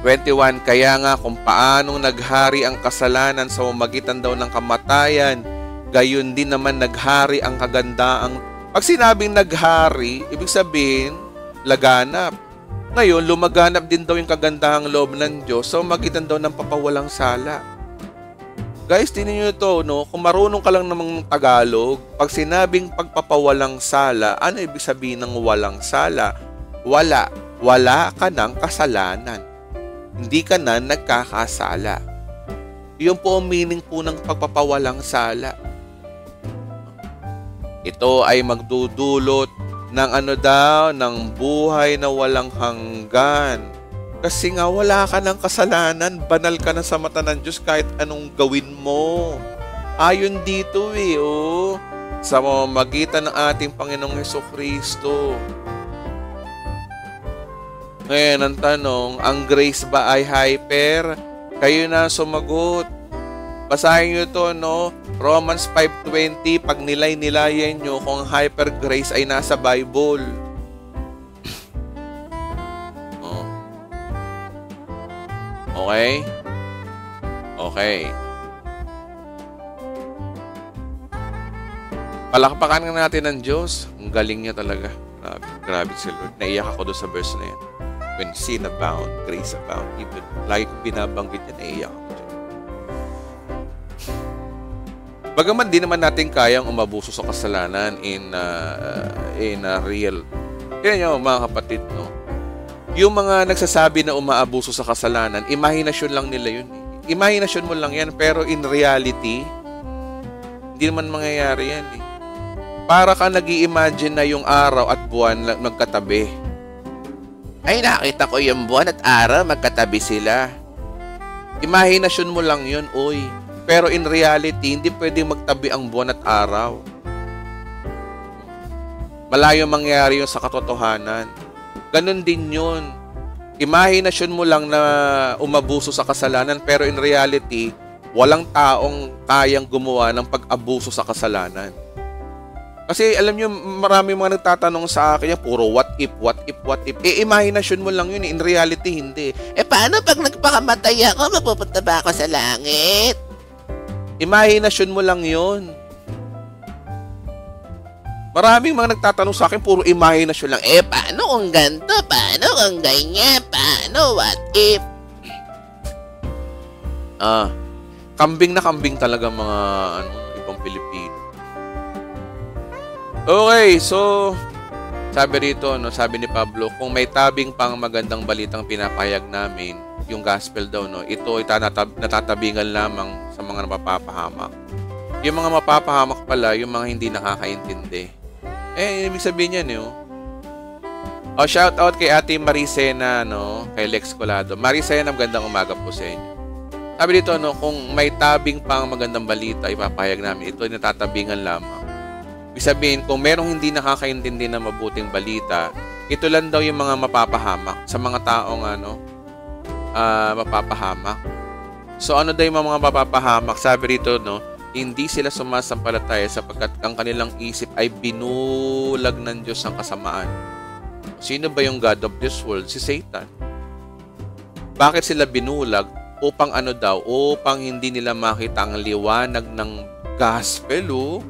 21, kaya nga kung paanong naghari ang kasalanan sa pamamagitan daw ng kamatayan, gayon din naman naghari ang kagandaang. Pag sinabing naghari, ibig sabihin, laganap. Ngayon, lumaganap din daw yung kagandahang loob ng Diyos sa pamamagitan daw ng papawalang sala. Guys, tingnan nyo ito, kung marunong ka lang namang Tagalog, pag sinabing pagpapawalang sala, ano ibig sabihin ng walang sala? Wala ka ng kasalanan. Hindi ka na nagkakasala. Yun po ang meaning po ng pagpapawalang sala. Ito ay magdudulot ng ng buhay na walang hanggan. Kasi nga wala ka ng kasalanan, banal ka na sa mata ng Diyos kahit anong gawin mo. Ayon dito sa pamamagitan ng ating Panginoong Hesukristo. Ngayon ang tanong, ang grace ba ay hyper? Kayo na sumagot. Basahin nyo ito, Romans 5:20, pag nilay-nilayan nyo kung hyper grace ay nasa Bible. Okay? Okay. Palakpakan nga natin ng Diyos. Ang galing niya talaga. Grabe si Lord. Naiyak ako doon sa verse na yan. When sin abound, grace abound. Even, lagi kong binabanggit yan, naiyak ako dyan. Bagaman di naman natin kayang umabuso sa kasalanan in real. Kaya nyo, mga kapatid, yung mga nagsasabi na umaabuso sa kasalanan, imahinasyon lang nila yun. Imahinasyon mo lang yan, pero in reality, hindi naman mangyayari yan. Para ka nag-i-imagine na yung araw at buwan magkatabi. Ay, nakita ko yung buwan at araw, magkatabi sila. Imahinasyon mo lang yun, Pero in reality, hindi pwedeng magtabi ang buwan at araw. Malayo mangyayari yun sa katotohanan. Ganon din yun. Imahinasyon mo lang na umabuso sa kasalanan, pero in reality, walang taong kayang gumawa ng pag-abuso sa kasalanan. Kasi alam nyo, marami mga nagtatanong sa akin, puro what if. Imahinasyon mo lang yun, in reality, hindi. Paano pag nagpakamatay ako, mapupunta ba ako sa langit? Imahinasyon mo lang yun. Maraming mga nagtatanong sa akin, puro imahinasyon lang. Paano kung ganito? Paano kung ganyan? Paano? What if? Kambing na kambing talaga mga ibang Pilipino. Okay, so sabi rito, sabi ni Pablo, kung may tabing pang magandang balitang pinapahayag namin, yung gospel daw, ito ay natatabingan lamang sa mga mapapahamak. Yung mga mapapahamak pala, yung mga hindi nakakaintindi. Ibig sabihin yan, Shout out kay Ate Maricena, no? Kay Lex Colado. Maricena, magandang umaga po sa inyo. Sabi dito, no, kung may tabing pang magandang balita, ipapahayag namin. Ito ay natatabingan lamang. Ibig sabihin, kung merong hindi nakakaintindi ng mabuting balita, ito lang daw yung mga mapapahamak sa mga taong mapapahamak. So ano daw yung mga mapapahamak? Sabi rito, no, hindi sila sumasampalataya sapagkat ang kanilang isip ay binulag ng Diyos ang kasamaan. Sino ba yung God of this world? Si Satan. Bakit sila binulag? Upang ano daw? Upang hindi nila makita ang liwanag ng gospel,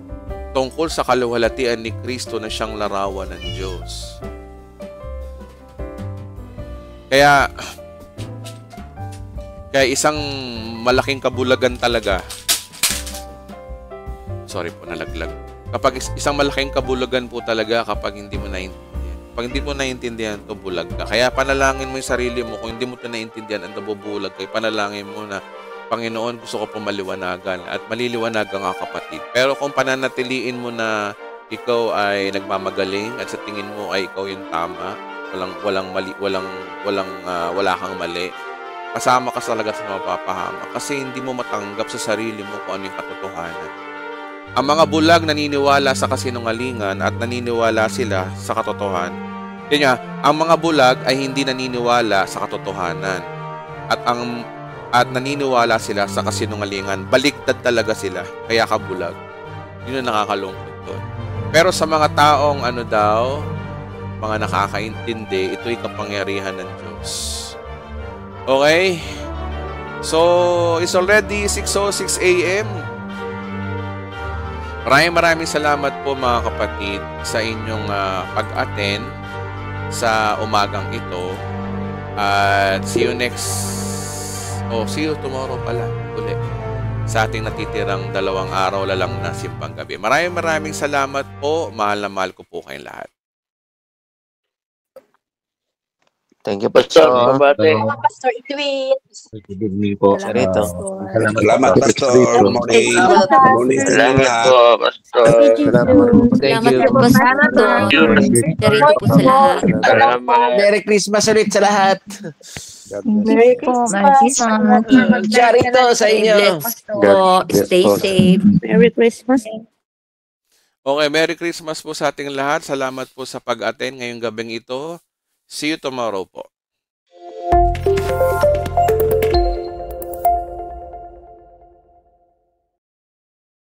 tungkol sa kaluwalhatian ni Kristo na siyang larawan ng Diyos. Kaya isang malaking kabulagan talaga. Sorry po, nalaglag. Kapag isang malaking kabulagan po talaga kapag hindi mo naiintindihan. Pag hindi mo naiintindihan, ito bulag ka. Kaya panalangin mo yung sarili mo. Kung hindi mo ito naiintindihan, ang nabubulag ka. Panalangin mo na, Panginoon, gusto ko po maliwanagan. At maliliwanagan nga kapatid. Pero kung pananatiliin mo na ikaw ay nagmamagaling at sa tingin mo ay ikaw yung tama, wala kang mali, kasama ka talaga sa mapapahama. Kasi hindi mo matanggap sa sarili mo kung ano yung katotohanan. Ang mga bulag naniniwala sa kasinungalingan at naniniwala sila sa katotohanan. Yan nga, ang mga bulag ay hindi naniniwala sa katotohanan. At naniniwala sila sa kasinungalingan. Baliktad talaga sila. Kaya kabulag. Yun ang nakakalungkot doon. Pero sa mga taong mga nakakaintindi, ito'y kapangyarihan ng Diyos. Okay? So, it's already 6:06 a.m. Maraming salamat po mga kapatid sa inyong pag-attend sa umagang ito. At see you tomorrow pala ulit sa ating natitirang 2 araw lang na simbang gabi. Maraming salamat po. Mahal na mahal ko po kayong lahat. Thank you, Pastor. Pastor Edwin. Good evening po. Salamat, Salamat, Pastor. Good morning. Good morning sa inyo Salamat lahat. po, Pastor. Salamat po, Pastor. Charito po sa lahat. Salamat. Merry Christmas ulit sa lahat. Merry Christmas. Charito sa inyo. Bless po. Stay safe. Merry Christmas. Okay, Merry Christmas po sa ating lahat. Salamat po sa pag-attend ngayong gabing ito. See you tomorrow po.